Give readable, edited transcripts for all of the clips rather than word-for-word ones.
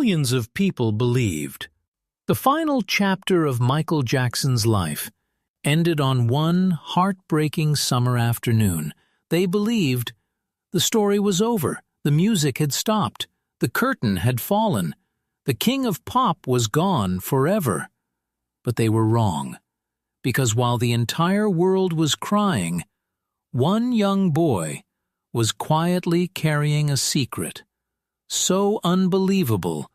millions of people believed. The final chapter of Michael Jackson's life ended on one heartbreaking summer afternoon. They believed the story was over, the music had stopped, the curtain had fallen, the king of pop was gone forever. But they were wrong, because while the entire world was crying, one young boy was quietly carrying a secret, so unbelievable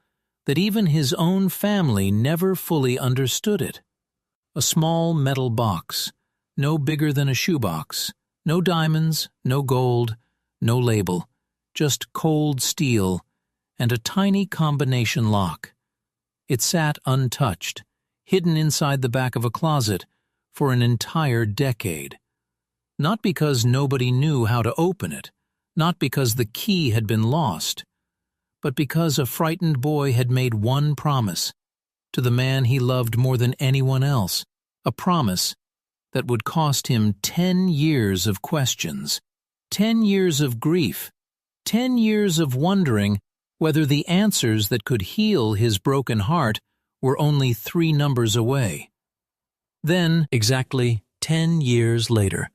that even his own family never fully understood it. A small metal box, no bigger than a shoebox, no diamonds, no gold, no label, just cold steel and a tiny combination lock. It sat untouched, hidden inside the back of a closet for an entire decade. Not because nobody knew how to open it, not because the key had been lost, but because a frightened boy had made one promise to the man he loved more than anyone else, a promise that would cost him 10 years of questions, 10 years of grief, 10 years of wondering whether the answers that could heal his broken heart were only 3 numbers away. Then, exactly 10 years later,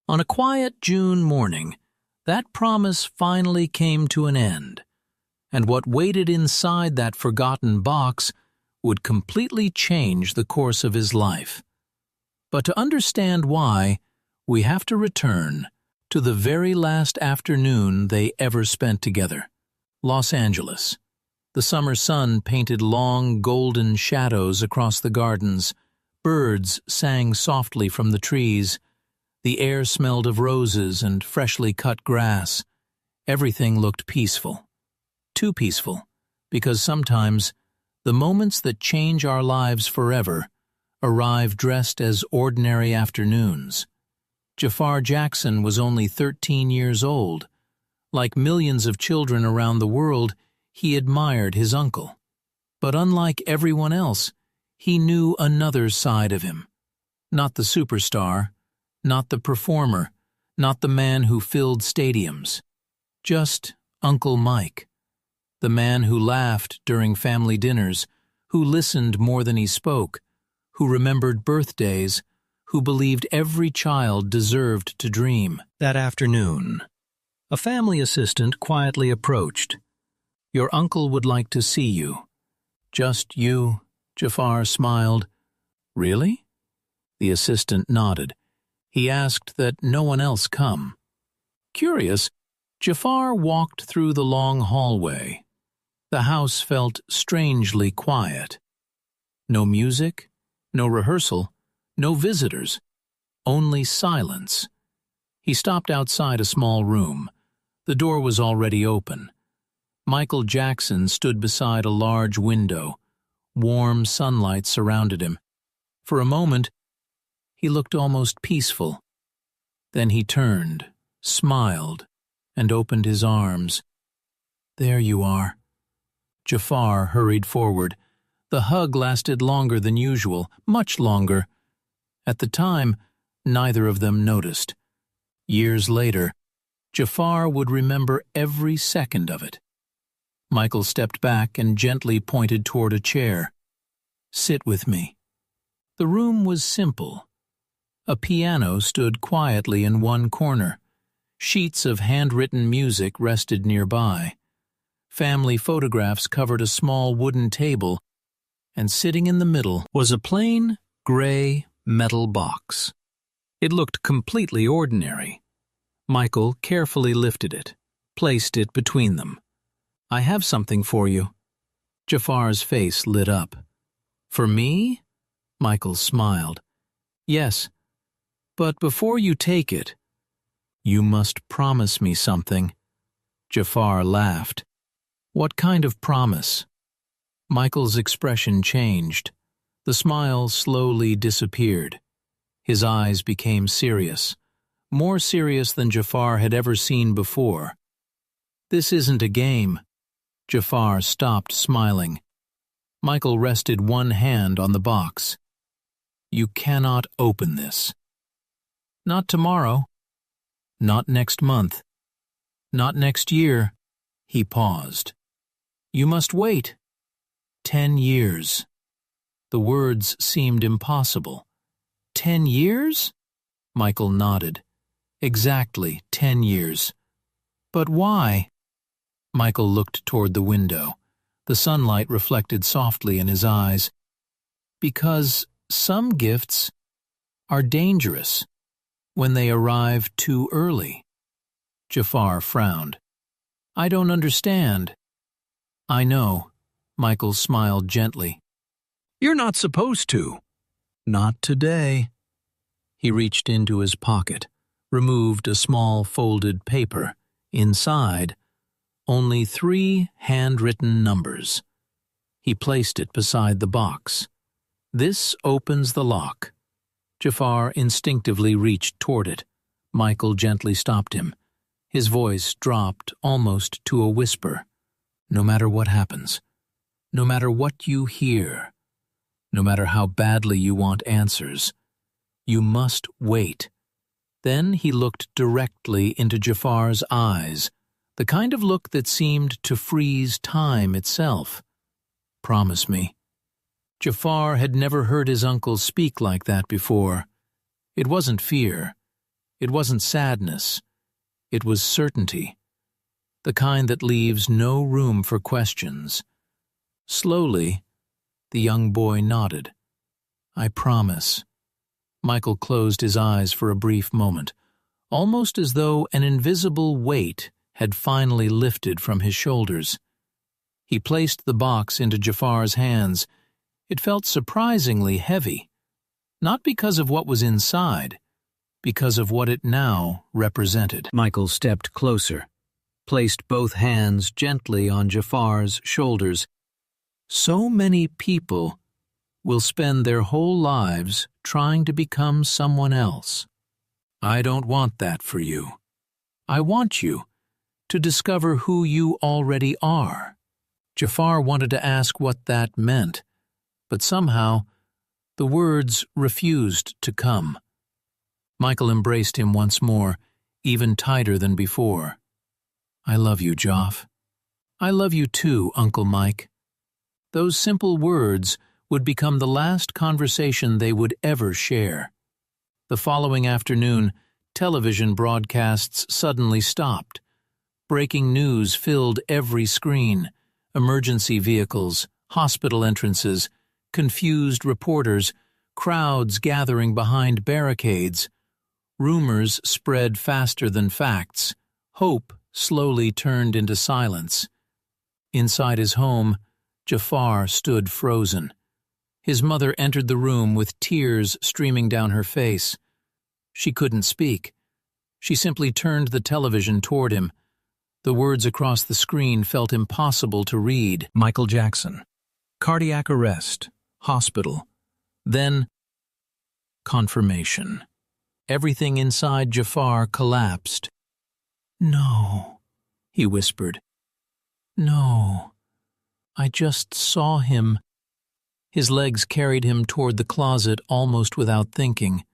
on a quiet June morning, that promise finally came to an end, and what waited inside that forgotten box would completely change the course of his life. But to understand why, we have to return to the very last afternoon they ever spent together. Los Angeles. The summer sun painted long, golden shadows across the gardens. Birds sang softly from the trees. The air smelled of roses and freshly cut grass. Everything looked peaceful. Too peaceful, because sometimes the moments that change our lives forever arrive dressed as ordinary afternoons. Jaafar Jackson was only 13 years old. Like millions of children around the world, he admired his uncle. But unlike everyone else, he knew another side of him. Not the superstar, not the performer, not the man who filled stadiums. Just Uncle Mike. The man who laughed during family dinners, who listened more than he spoke, who remembered birthdays, who believed every child deserved to dream. That afternoon, a family assistant quietly approached. "Your uncle would like to see you." "Just you?" Jaafar smiled. "Really?" The assistant nodded. He asked that no one else come. Curious, Jaafar walked through the long hallway. The house felt strangely quiet. No music, no rehearsal, no visitors, only silence. He stopped outside a small room. The door was already open. Michael Jackson stood beside a large window. Warm sunlight surrounded him. For a moment, he looked almost peaceful. Then he turned, smiled, and opened his arms. "There you are." Jaafar hurried forward. The hug lasted longer than usual, much longer. At the time, neither of them noticed. Years later, Jaafar would remember every second of it. Michael stepped back and gently pointed toward a chair. "Sit with me." The room was simple. A piano stood quietly in one corner. Sheets of handwritten music rested nearby. Family photographs covered a small wooden table, and sitting in the middle was a plain, gray, metal box. It looked completely ordinary. Michael carefully lifted it, placed it between them. "I have something for you." Jaafar's face lit up. "For me?" Michael smiled. "Yes, but before you take it, you must promise me something." Jaafar laughed. "What kind of promise?" Michael's expression changed. The smile slowly disappeared. His eyes became serious, more serious than Jaafar had ever seen before. "This isn't a game." Jaafar stopped smiling. Michael rested one hand on the box. "You cannot open this. Not tomorrow. Not next month. Not next year." He paused. "You must wait." 10 years. The words seemed impossible. 10 years? Michael nodded. Exactly 10 years. But why? Michael looked toward the window. The sunlight reflected softly in his eyes. Because some gifts are dangerous when they arrive too early. Jaafar frowned. I don't understand. I know. Michael smiled gently. You're not supposed to. Not today. He reached into his pocket, removed a small folded paper. Inside, only 3 handwritten numbers. He placed it beside the box. This opens the lock. Jaafar instinctively reached toward it. Michael gently stopped him. His voice dropped almost to a whisper. No matter what happens, no matter what you hear, no matter how badly you want answers, you must wait. Then he looked directly into Jaafar's eyes, the kind of look that seemed to freeze time itself. Promise me. Jaafar had never heard his uncle speak like that before. It wasn't fear. It wasn't sadness. It was certainty. The kind that leaves no room for questions. Slowly, the young boy nodded. I promise. Michael closed his eyes for a brief moment, almost as though an invisible weight had finally lifted from his shoulders. He placed the box into Jaafar's hands. It felt surprisingly heavy, not because of what was inside, because of what it now represented. Michael stepped closer, placed both hands gently on Jaafar's shoulders. So many people will spend their whole lives trying to become someone else. I don't want that for you. I want you to discover who you already are. Jaafar wanted to ask what that meant, but somehow the words refused to come. Michael embraced him once more, even tighter than before. I love you, Jaaf. I love you too, Uncle Mike. Those simple words would become the last conversation they would ever share. The following afternoon, television broadcasts suddenly stopped. Breaking news filled every screen. Emergency vehicles, hospital entrances, confused reporters, crowds gathering behind barricades. Rumors spread faster than facts. Hope slowly turned into silence. Inside his home, Jaafar stood frozen. His mother entered the room with tears streaming down her face. She couldn't speak. She simply turned the television toward him. The words across the screen felt impossible to read. Michael Jackson. Cardiac arrest. Hospital. Then, confirmation. Everything inside Jaafar collapsed. No, he whispered. No, I just saw him. His legs carried him toward the closet almost without thinking.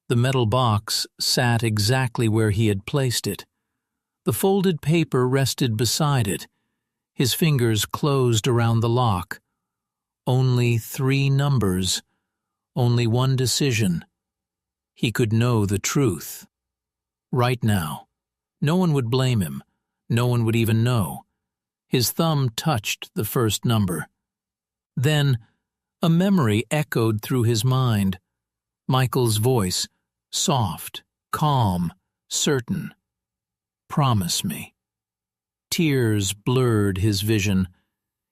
The metal box sat exactly where he had placed it. The folded paper rested beside it. His fingers closed around the lock. Only 3 numbers. Only one decision. He could know the truth. Right now. No one would blame him. No one would even know. His thumb touched the first number. Then, a memory echoed through his mind. Michael's voice, soft, calm, certain. Promise me. Tears blurred his vision.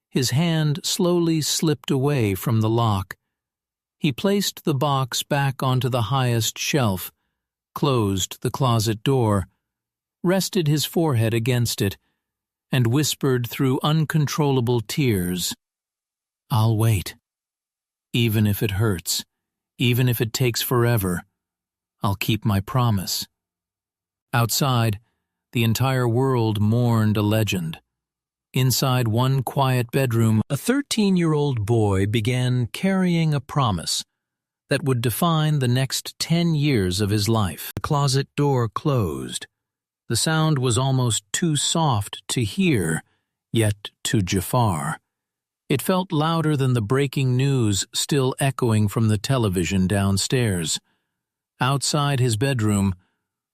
His hand slowly slipped away from the lock. He placed the box back onto the highest shelf, closed the closet door, rested his forehead against it, and whispered through uncontrollable tears, I'll wait. Even if it hurts, even if it takes forever, I'll keep my promise. Outside, the entire world mourned a legend. Inside one quiet bedroom, a 13-year-old boy began carrying a promise that would define the next 10 years of his life. The closet door closed. The sound was almost too soft to hear, yet to Jaafar, It felt louder than the breaking news still echoing from the television downstairs. Outside his bedroom,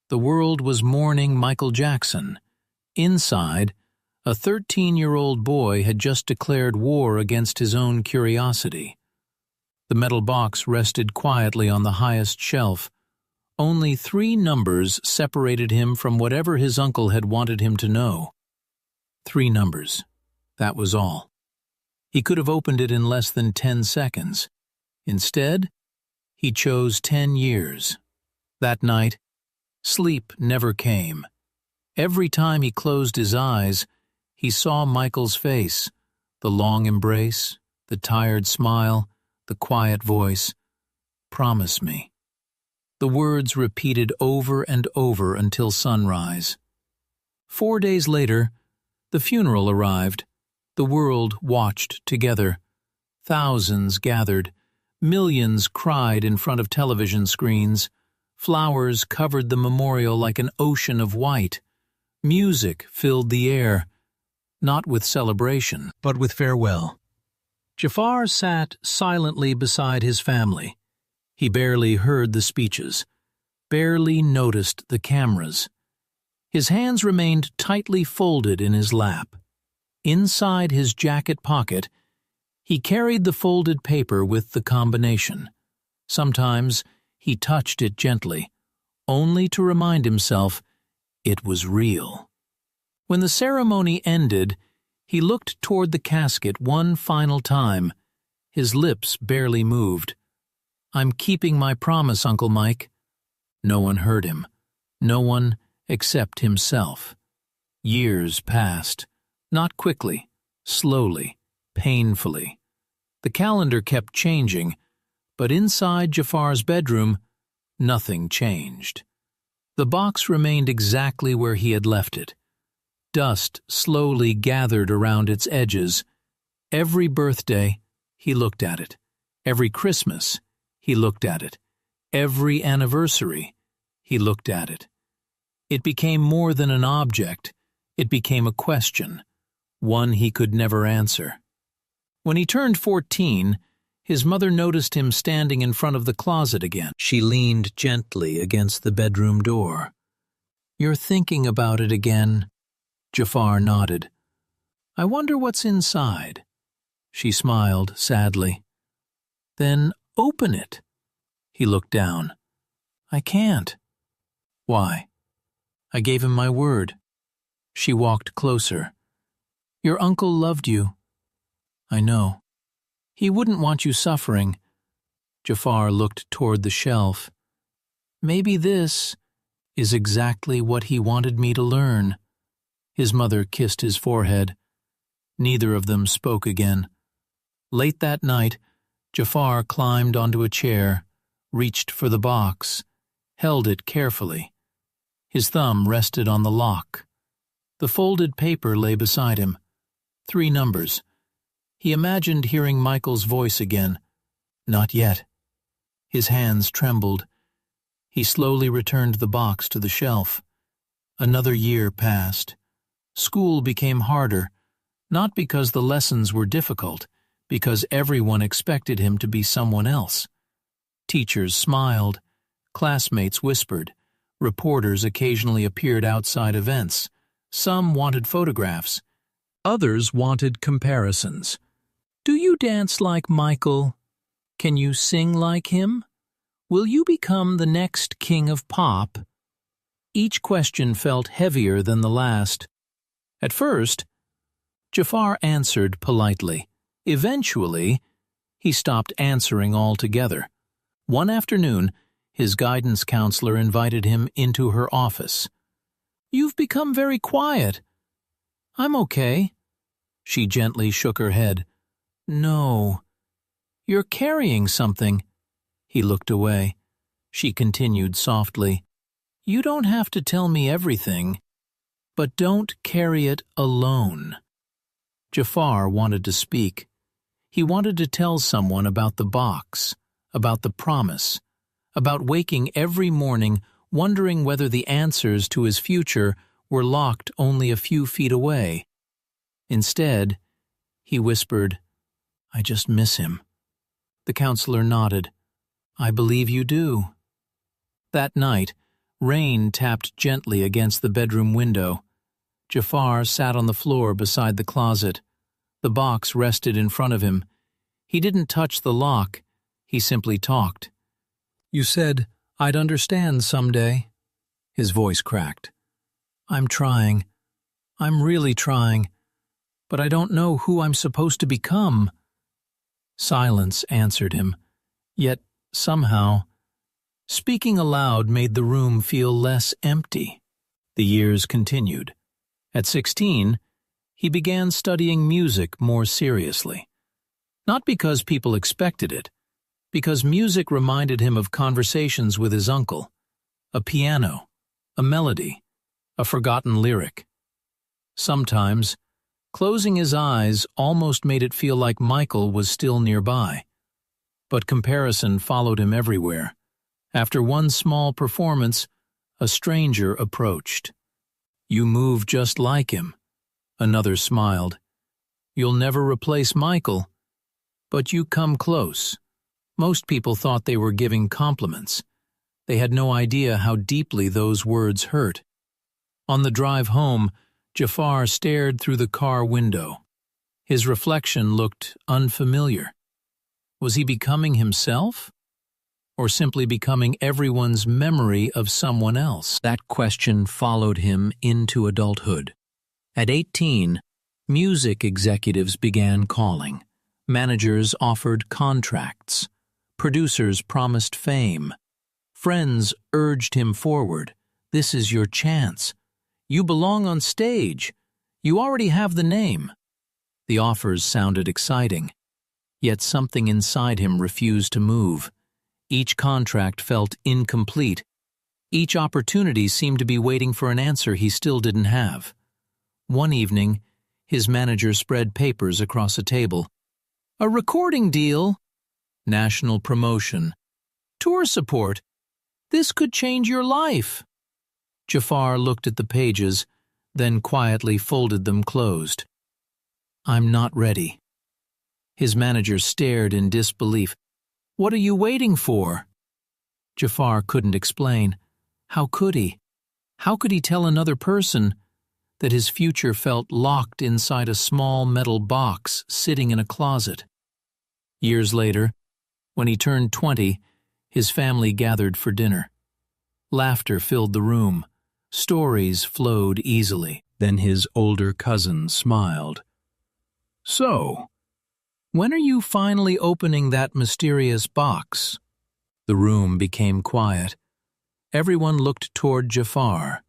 the world was mourning Michael Jackson. Inside, a 13-year-old boy had just declared war against his own curiosity. The metal box rested quietly on the highest shelf. Only 3 numbers separated him from whatever his uncle had wanted him to know. 3 numbers. That was all. He could have opened it in less than 10 seconds. Instead, he chose 10 years. That night, sleep never came. Every time he closed his eyes, he saw Michael's face, the long embrace, the tired smile, the quiet voice. "Promise me." The words repeated over and over until sunrise. 4 days later, the funeral arrived. The world watched together. Thousands gathered. Millions cried in front of television screens. Flowers covered the memorial like an ocean of white. Music filled the air, not with celebration, but with farewell. Jaafar sat silently beside his family. He barely heard the speeches, barely noticed the cameras. His hands remained tightly folded in his lap. Inside his jacket pocket, he carried the folded paper with the combination. Sometimes he touched it gently, only to remind himself it was real. When the ceremony ended, he looked toward the casket one final time. His lips barely moved. "I'm keeping my promise, Uncle Mike." No one heard him. No one except himself. Years passed. Not quickly, slowly, painfully. The calendar kept changing, but inside Jaafar's bedroom, nothing changed. The box remained exactly where he had left it. Dust slowly gathered around its edges. Every birthday, he looked at it. Every Christmas, he looked at it. Every anniversary, he looked at it. It became more than an object. It became a question, one he could never answer. When he turned 14, his mother noticed him standing in front of the closet again. She leaned gently against the bedroom door. "You're thinking about it again." Jaafar nodded. "I wonder what's inside." She smiled sadly. "Then open it." He looked down. "I can't." "Why?" "I gave him my word." She walked closer. "Your uncle loved you." "I know. He wouldn't want you suffering." Jaafar looked toward the shelf. "Maybe this is exactly what he wanted me to learn." His mother kissed his forehead. Neither of them spoke again. Late that night, Jaafar climbed onto a chair, reached for the box, held it carefully. His thumb rested on the lock. The folded paper lay beside him. 3 numbers. He imagined hearing Michael's voice again. Not yet. His hands trembled. He slowly returned the box to the shelf. Another year passed. School became harder, not because the lessons were difficult, because everyone expected him to be someone else. Teachers smiled. Classmates whispered. Reporters occasionally appeared outside events. Some wanted photographs. Others wanted comparisons. "Do you dance like Michael? Can you sing like him? Will you become the next king of pop?" Each question felt heavier than the last. At first, Jaafar answered politely. Eventually, he stopped answering altogether. One afternoon, his guidance counselor invited him into her office. "You've become very quiet." "I'm okay." She gently shook her head. "No. You're carrying something." He looked away. She continued softly. "You don't have to tell me everything, but don't carry it alone." Jaafar wanted to speak. He wanted to tell someone about the box, about the promise, about waking every morning wondering whether the answers to his future were locked only a few feet away. Instead, he whispered, I just miss him. The counselor nodded. I believe you do. That night, rain tapped gently against the bedroom window. Jaafar sat on the floor beside the closet. The box rested in front of him. He didn't touch the lock. He simply talked. You said I'd understand someday. His voice cracked. I'm trying. I'm really trying. But I don't know who I'm supposed to become. Silence answered him. Yet, somehow, speaking aloud made the room feel less empty. The years continued. At 16, he began studying music more seriously. Not because people expected it, because music reminded him of conversations with his uncle, a piano, a melody, a forgotten lyric. Sometimes, closing his eyes almost made it feel like Michael was still nearby. But comparison followed him everywhere. After one small performance, a stranger approached. You move just like him. Another smiled. You'll never replace Michael, but you come close. Most people thought they were giving compliments. They had no idea how deeply those words hurt. On the drive home, Jaafar stared through the car window. His reflection looked unfamiliar. Was he becoming himself? Or simply becoming everyone's memory of someone else? That question followed him into adulthood. At 18, music executives began calling. Managers offered contracts. Producers promised fame. Friends urged him forward. This is your chance. You belong on stage. You already have the name. The offers sounded exciting, yet something inside him refused to move. Each contract felt incomplete. Each opportunity seemed to be waiting for an answer he still didn't have. One evening, his manager spread papers across a table. A recording deal, national promotion, tour support. This could change your life. Jaafar looked at the pages, then quietly folded them closed. I'm not ready. His manager stared in disbelief. What are you waiting for? Jaafar couldn't explain. How could he? How could he tell another person that his future felt locked inside a small metal box sitting in a closet? Years later, when he turned 20, his family gathered for dinner. Laughter filled the room. Stories flowed easily. Then his older cousin smiled. So, when are you finally opening that mysterious box? The room became quiet. Everyone looked toward Jaafar.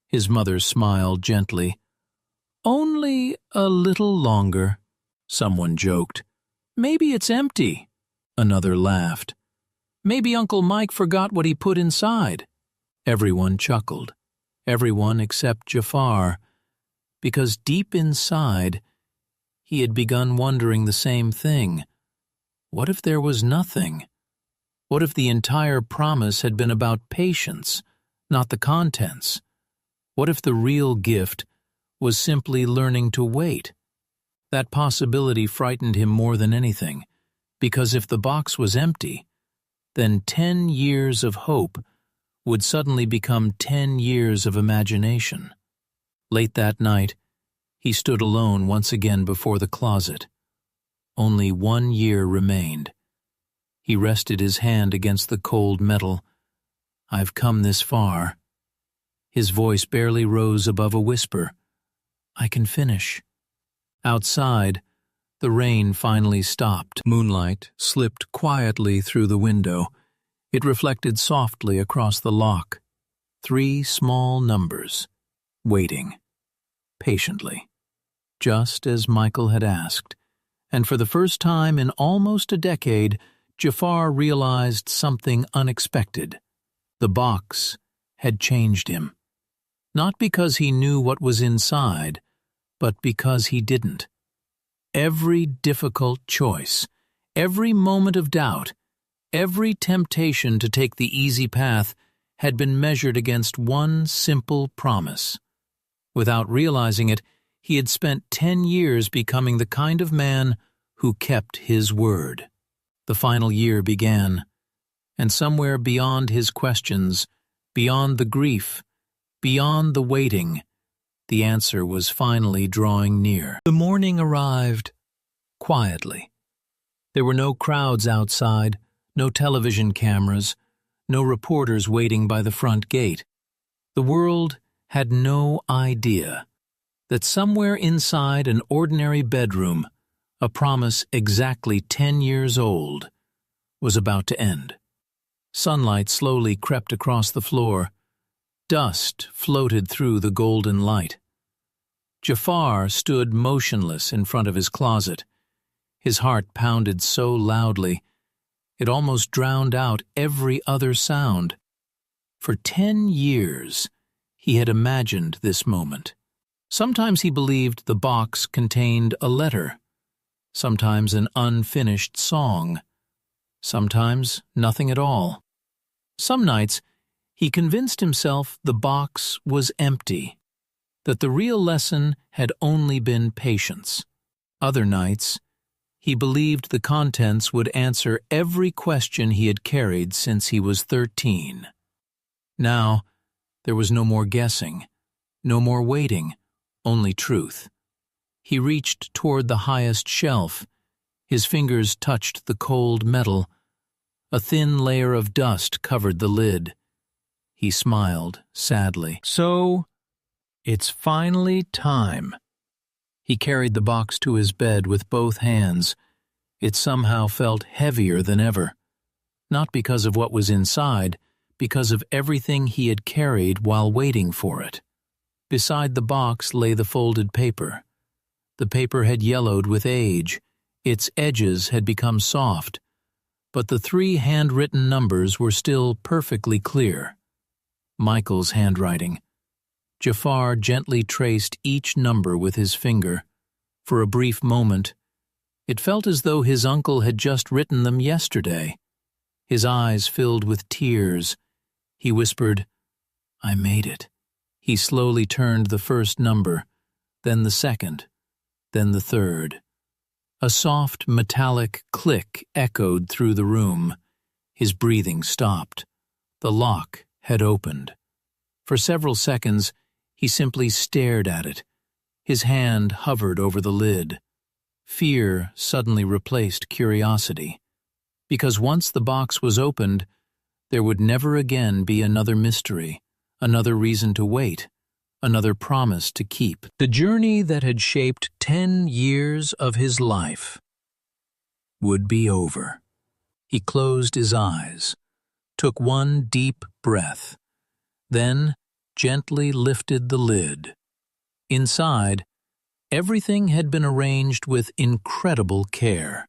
His mother smiled gently. Only a little longer, someone joked. Maybe it's empty. Another laughed. Maybe Uncle Mike forgot what he put inside. Everyone chuckled. Everyone except Jaafar, because deep inside, he had begun wondering the same thing. What if there was nothing? What if the entire promise had been about patience, not the contents? What if the real gift was simply learning to wait? That possibility frightened him more than anything, because if the box was empty, then 10 years of hope would suddenly become 10 years of imagination. Late that night, he stood alone once again before the closet. Only 1 year remained. He rested his hand against the cold metal. I've come this far. His voice barely rose above a whisper. I can finish. Outside, the rain finally stopped. Moonlight slipped quietly through the window. It reflected softly across the lock. 3 small numbers, waiting, patiently, just as Michael had asked. And for the first time in almost a decade, Jaafar realized something unexpected. The box had changed him. Not because he knew what was inside, but because he didn't. Every difficult choice, every moment of doubt, every temptation to take the easy path had been measured against one simple promise. Without realizing it, he had spent 10 years becoming the kind of man who kept his word. The final year began, and somewhere beyond his questions, beyond the grief, beyond the waiting, the answer was finally drawing near. The morning arrived, quietly. There were no crowds outside, no television cameras, no reporters waiting by the front gate. The world had no idea that somewhere inside an ordinary bedroom, a promise exactly 10 years old was about to end. Sunlight slowly crept across the floor. Dust floated through the golden light. Jaafar stood motionless in front of his closet. His heart pounded so loudly, it almost drowned out every other sound. For 10 years, he had imagined this moment. Sometimes he believed the box contained a letter, sometimes an unfinished song, sometimes nothing at all. Some nights, he convinced himself the box was empty, that the real lesson had only been patience. Other nights, he believed the contents would answer every question he had carried since he was 13. Now, there was no more guessing, no more waiting, only truth. He reached toward the highest shelf. His fingers touched the cold metal. A thin layer of dust covered the lid. He smiled sadly. So, it's finally time. He carried the box to his bed with both hands. It somehow felt heavier than ever. Not because of what was inside, because of everything he had carried while waiting for it. Beside the box lay the folded paper. The paper had yellowed with age. Its edges had become soft, but the 3 handwritten numbers were still perfectly clear. Michael's handwriting. Jaafar gently traced each number with his finger. For a brief moment, it felt as though his uncle had just written them yesterday. His eyes filled with tears. He whispered, "I made it." He slowly turned the first number, then the second, then the third. A soft, metallic click echoed through the room. His breathing stopped. The lock had opened. For several seconds, he simply stared at it. His hand hovered over the lid. Fear suddenly replaced curiosity. Because once the box was opened, there would never again be another mystery, another reason to wait, another promise to keep. The journey that had shaped 10 years of his life would be over. He closed his eyes, took one deep breath, then gently lifted the lid. Inside, everything had been arranged with incredible care.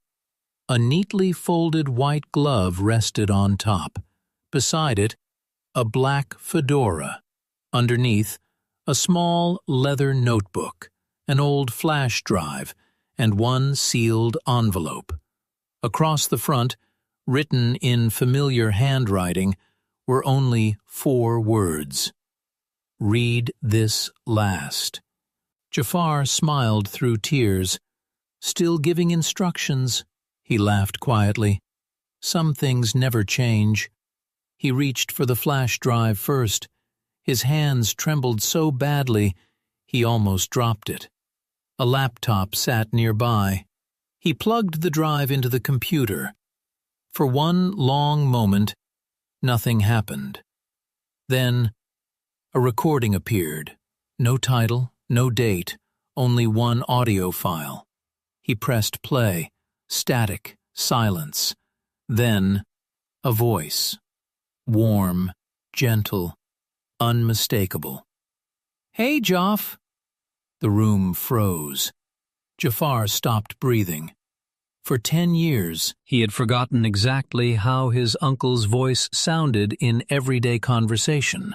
A neatly folded white glove rested on top. Beside it, a black fedora. Underneath, a small leather notebook, an old flash drive, and one sealed envelope. Across the front, written in familiar handwriting, were only 4 words. "Read this last." Jaafar smiled through tears. "Still giving instructions," he laughed quietly. "Some things never change." He reached for the flash drive first. His hands trembled so badly, he almost dropped it. A laptop sat nearby. He plugged the drive into the computer. For one long moment, nothing happened. Then, a recording appeared. No title, no date, only one audio file. He pressed play. Static, silence. Then, a voice. Warm, gentle, unmistakable. "Hey, Jaaf." The room froze. Jaafar stopped breathing. For 10 years, he had forgotten exactly how his uncle's voice sounded in everyday conversation.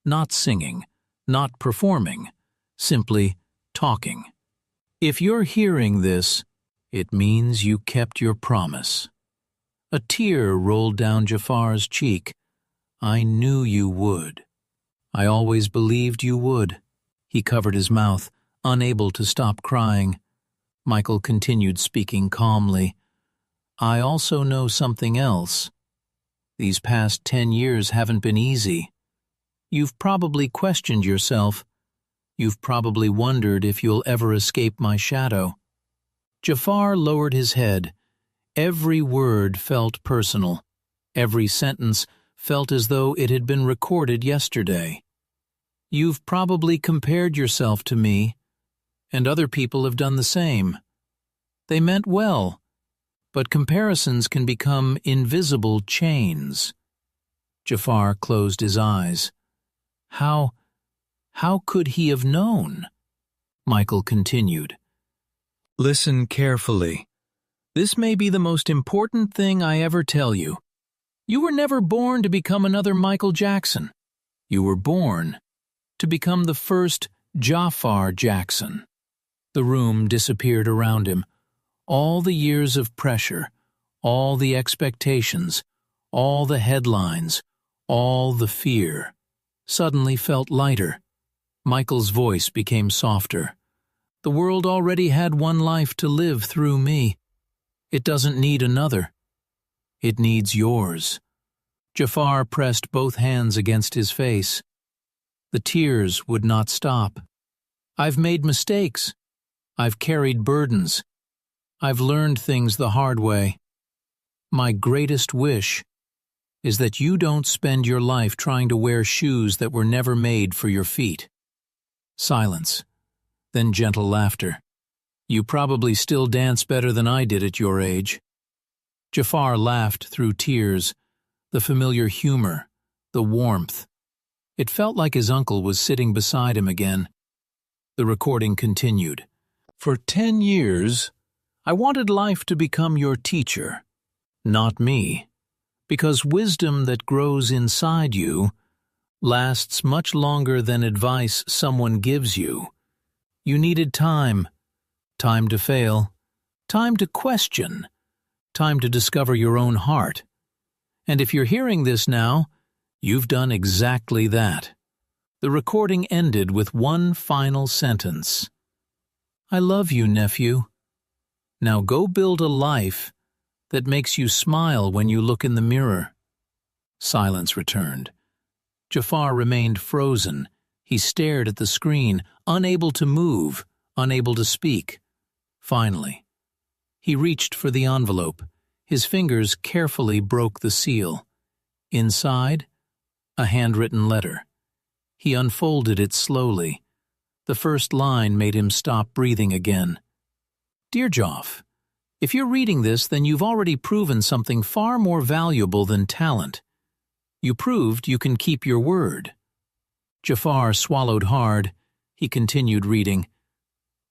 Not singing, not performing, simply talking. If you're hearing this, it means you kept your promise. A tear rolled down Jaafar's cheek. "I knew you would. I always believed you would." He covered his mouth, unable to stop crying. Michael continued speaking calmly. I also know something else. These past 10 years haven't been easy. You've probably questioned yourself. You've probably wondered if you'll ever escape my shadow. Jaafar lowered his head. Every word felt personal. Every sentence felt as though it had been recorded yesterday. You've probably compared yourself to me, and other people have done the same. They meant well, but comparisons can become invisible chains. Jaafar closed his eyes. How could he have known? Michael continued. Listen carefully. This may be the most important thing I ever tell you. You were never born to become another Michael Jackson. You were born to become the first Jaafar Jackson. The room disappeared around him. All the years of pressure, all the expectations, all the headlines, all the fear, suddenly felt lighter. Michael's voice became softer. The world already had one life to live through me. It doesn't need another. It needs yours. Jaafar pressed both hands against his face. The tears would not stop. I've made mistakes. I've carried burdens. I've learned things the hard way. My greatest wish is that you don't spend your life trying to wear shoes that were never made for your feet. Silence, then gentle laughter. You probably still dance better than I did at your age. Jaafar laughed through tears, the familiar humor, the warmth. It felt like his uncle was sitting beside him again. The recording continued. For 10 years, I wanted life to become your teacher, not me, because wisdom that grows inside you lasts much longer than advice someone gives you. You needed time to fail, time to question, time to discover your own heart. And if you're hearing this now, you've done exactly that. The recording ended with one final sentence. I love you, nephew. Now go build a life that makes you smile when you look in the mirror. Silence returned. Jaafar remained frozen. He stared at the screen, unable to move, unable to speak. Finally, he reached for the envelope. His fingers carefully broke the seal. Inside, a handwritten letter. He unfolded it slowly. The first line made him stop breathing again. Dear Jaaf, if you're reading this, then you've already proven something far more valuable than talent. You proved you can keep your word. Jaafar swallowed hard. He continued reading.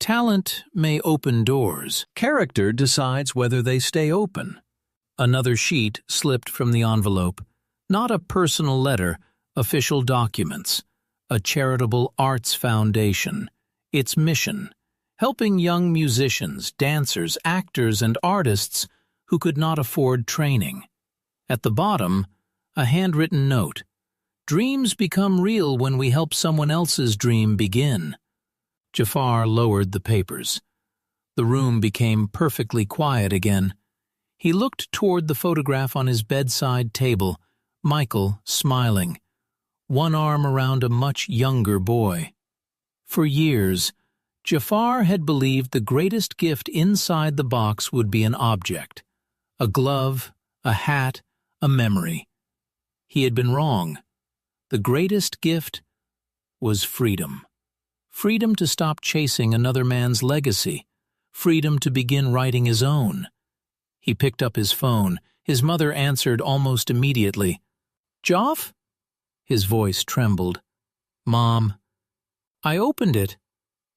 Talent may open doors. Character decides whether they stay open. Another sheet slipped from the envelope. Not a personal letter, official documents. A charitable arts foundation. Its mission: helping young musicians, dancers, actors, and artists who could not afford training. At the bottom, a handwritten note. Dreams become real when we help someone else's dream begin. Jaafar lowered the papers. The room became perfectly quiet again. He looked toward the photograph on his bedside table, Michael smiling, one arm around a much younger boy. For years, Jaafar had believed the greatest gift inside the box would be an object, a glove, a hat, a memory. He had been wrong. The greatest gift was freedom. Freedom to stop chasing another man's legacy. Freedom to begin writing his own. He picked up his phone. His mother answered almost immediately. Jaaf? His voice trembled. Mom. I opened it.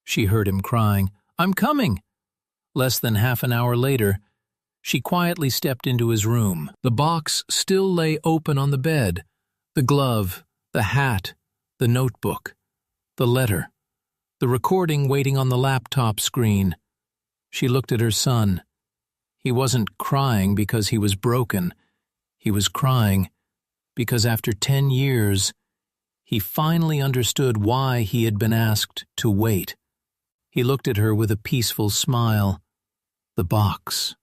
She heard him crying. I'm coming. Less than half an hour later, she quietly stepped into his room. The box still lay open on the bed. The glove, the hat, the notebook, the letter, the recording waiting on the laptop screen. She looked at her son. He wasn't crying because he was broken. He was crying because after 10 years, he finally understood why he had been asked to wait. He looked at her with a peaceful smile. The box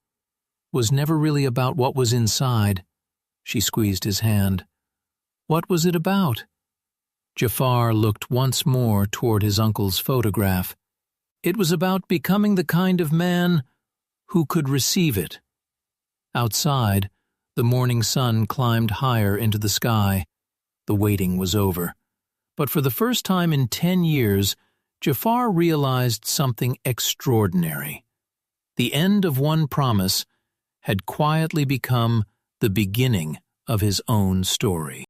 was never really about what was inside. She squeezed his hand. What was it about? Jaafar looked once more toward his uncle's photograph. It was about becoming the kind of man who could receive it. Outside, the morning sun climbed higher into the sky. The waiting was over. But for the first time in 10 years, Jaafar realized something extraordinary. The end of one promise had quietly become the beginning of his own story.